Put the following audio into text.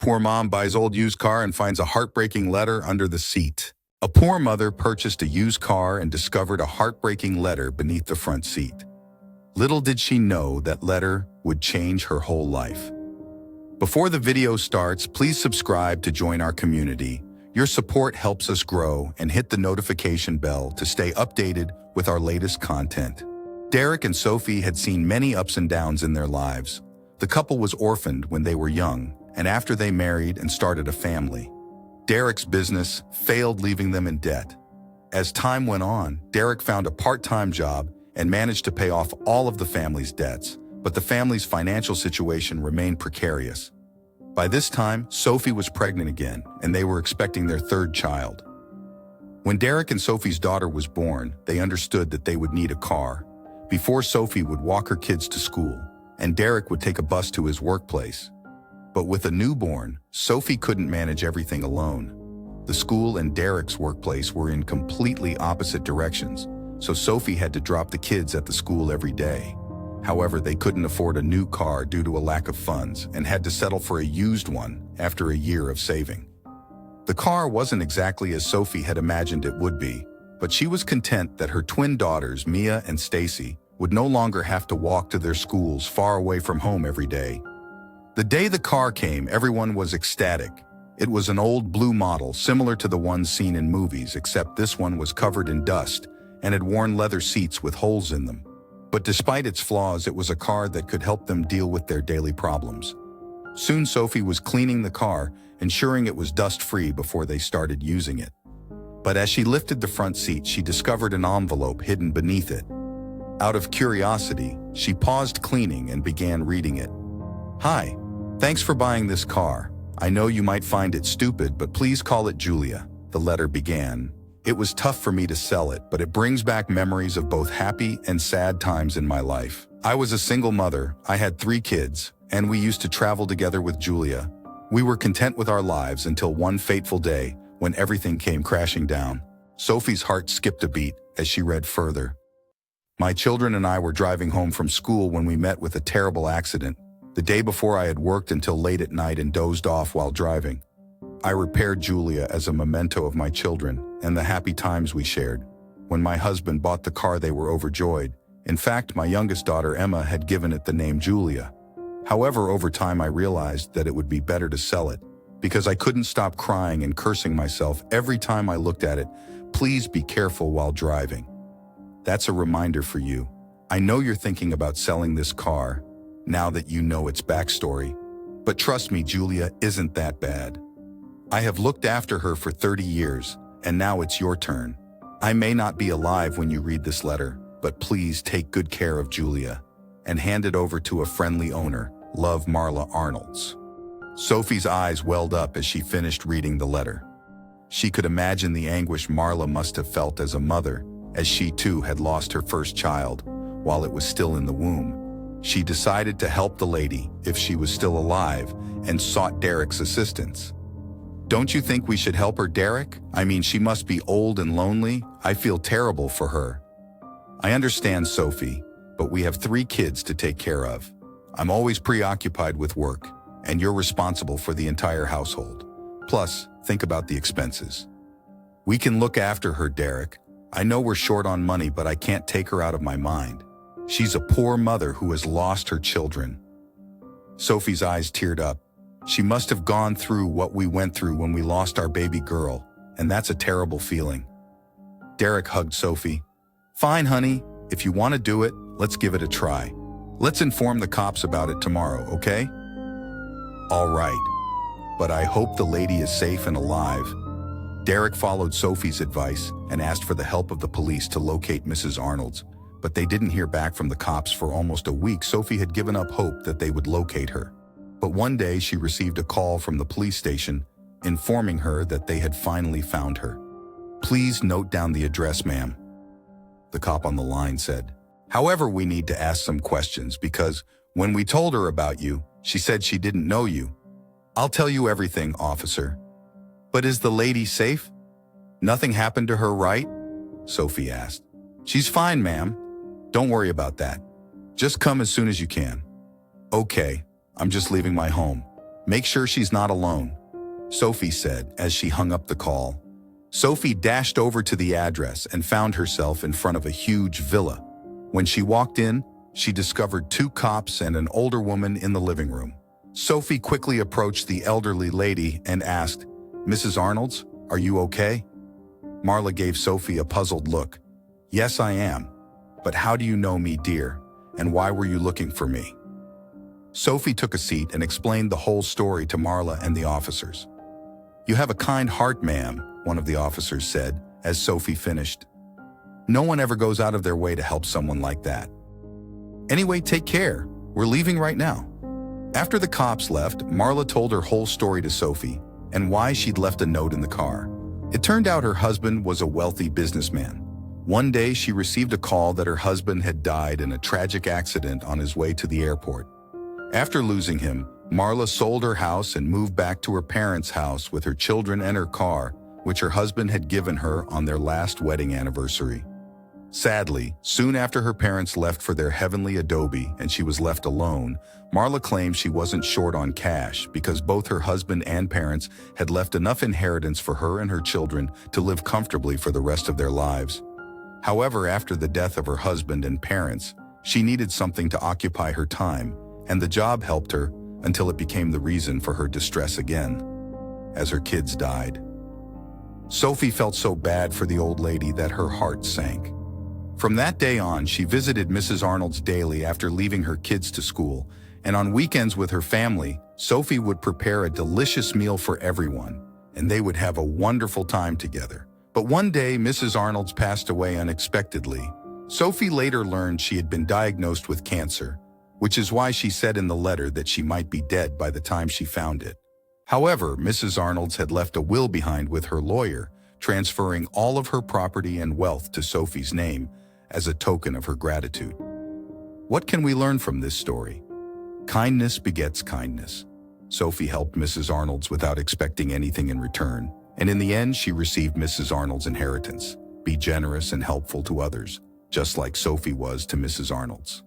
Poor mom buys old used car and finds a heartbreaking letter under the seat. A poor mother purchased a used car and discovered a heartbreaking letter beneath the front seat. Little did she know that letter would change her whole life. Before the video starts, please subscribe to join our community. Your support helps us grow, and hit the notification bell to stay updated with our latest content. Derek and Sophie had seen many ups and downs in their lives. The couple was orphaned when they were young, and after they married and started a family. Derek's business failed, leaving them in debt. As time went on, Derek found a part-time job and managed to pay off all of the family's debts, but the family's financial situation remained precarious. By this time, Sophie was pregnant again, and they were expecting their third child. When Derek and Sophie's daughter was born, they understood that they would need a car. Before, Sophie would walk her kids to school, and Derek would take a bus to his workplace. But with a newborn, Sophie couldn't manage everything alone. The school and Derek's workplace were in completely opposite directions, so Sophie had to drop the kids at the school every day. However, they couldn't afford a new car due to a lack of funds and had to settle for a used one after a year of saving. The car wasn't exactly as Sophie had imagined it would be, but she was content that her twin daughters, Mia and Stacy, would no longer have to walk to their schools far away from home every day. The day the car came, everyone was ecstatic. It was an old blue model similar to the ones seen in movies, except this one was covered in dust and had worn leather seats with holes in them. But despite its flaws, it was a car that could help them deal with their daily problems. Soon Sophie was cleaning the car, ensuring it was dust-free before they started using it. But as she lifted the front seat, she discovered an envelope hidden beneath it. Out of curiosity, she paused cleaning and began reading it. "Hi, thanks for buying this car. I know you might find it stupid, but please call it Julia," the letter began. "It was tough for me to sell it, but it brings back memories of both happy and sad times in my life. I was a single mother, I had 3 kids, and we used to travel together with Julia. We were content with our lives until one fateful day when everything came crashing down." Sophie's heart skipped a beat as she read further. "My children and I were driving home from school when we met with a terrible accident. The day before, I had worked until late at night and dozed off while driving. I repaired Julia as a memento of my children and the happy times we shared. When my husband bought the car, they were overjoyed. In fact, my youngest daughter, Emma, had given it the name Julia. However, over time, I realized that it would be better to sell it because I couldn't stop crying and cursing myself every time I looked at it. Please be careful while driving. That's a reminder for you. I know you're thinking about selling this car now that you know its backstory. But trust me, Julia isn't that bad. I have looked after her for 30 years, and now it's your turn. I may not be alive when you read this letter, but please take good care of Julia and hand it over to a friendly owner. Love, Marla Arnolds." Sophie's eyes welled up as she finished reading the letter. She could imagine the anguish Marla must have felt as a mother, as she too had lost her first child while it was still in the womb. She decided to help the lady if she was still alive and sought Derek's assistance. "Don't you think we should help her, Derek? I mean, she must be old and lonely. I feel terrible for her." "I understand, Sophie, but we have 3 kids to take care of. I'm always preoccupied with work, and you're responsible for the entire household. Plus, think about the expenses. We can look after her, Derek. I know we're short on money, but I can't take her out of my mind. She's a poor mother who has lost her children." Sophie's eyes teared up. She must have gone through what we went through when we lost our baby girl, and that's a terrible feeling. Derek hugged Sophie. "Fine, honey. If you want to do it, let's give it a try. Let's inform the cops about it tomorrow, okay?" "All right. But I hope the lady is safe and alive." Derek followed Sophie's advice and asked for the help of the police to locate Mrs. Arnolds, but they didn't hear back from the cops for almost a week. Sophie had given up hope that they would locate her. But one day she received a call from the police station informing her that they had finally found her. "Please note down the address, ma'am," the cop on the line said. "However, we need to ask some questions because when we told her about you, she said she didn't know you." "I'll tell you everything, officer." "But is the lady safe? Nothing happened to her, right?" Sophie asked. "She's fine, ma'am. Don't worry about that. Just come as soon as you can." "Okay, I'm just leaving my home. Make sure she's not alone, Sophie said as she hung up the call. Sophie dashed over to the address and found herself in front of a huge villa. When she walked in, she discovered two cops and an older woman in the living room. Sophie quickly approached the elderly lady and asked, "Mrs. Arnolds, are you okay?" Marla gave Sophie a puzzled look. "Yes, I am. But how do you know me, dear? And why were you looking for me?" Sophie took a seat and explained the whole story to Marla and the officers. "You have a kind heart, ma'am," one of the officers said as Sophie finished. "No one ever goes out of their way to help someone like that. Anyway, take care. We're leaving right now." After the cops left, Marla told her whole story to Sophie and why she'd left a note in the car. It turned out her husband was a wealthy businessman. One day, she received a call that her husband had died in a tragic accident on his way to the airport. After losing him, Marla sold her house and moved back to her parents' house with her children and her car, which her husband had given her on their last wedding anniversary. Sadly, soon after her parents left for their heavenly adobe and she was left alone, Marla claimed she wasn't short on cash because both her husband and parents had left enough inheritance for her and her children to live comfortably for the rest of their lives. However, after the death of her husband and parents, she needed something to occupy her time, and the job helped her until it became the reason for her distress again, as her kids died. Sophie felt so bad for the old lady that her heart sank. From that day on, she visited Mrs. Arnold's daily after leaving her kids to school, and on weekends with her family, Sophie would prepare a delicious meal for everyone, and they would have a wonderful time together. But one day, Mrs. Arnold's passed away unexpectedly. Sophie later learned she had been diagnosed with cancer, which is why she said in the letter that she might be dead by the time she found it. However, Mrs. Arnold's had left a will behind with her lawyer, transferring all of her property and wealth to Sophie's name as a token of her gratitude. What can we learn from this story? Kindness begets kindness. Sophie helped Mrs. Arnold's without expecting anything in return, and in the end, she received Mrs. Arnold's inheritance. Be generous and helpful to others, just like Sophie was to Mrs. Arnold's.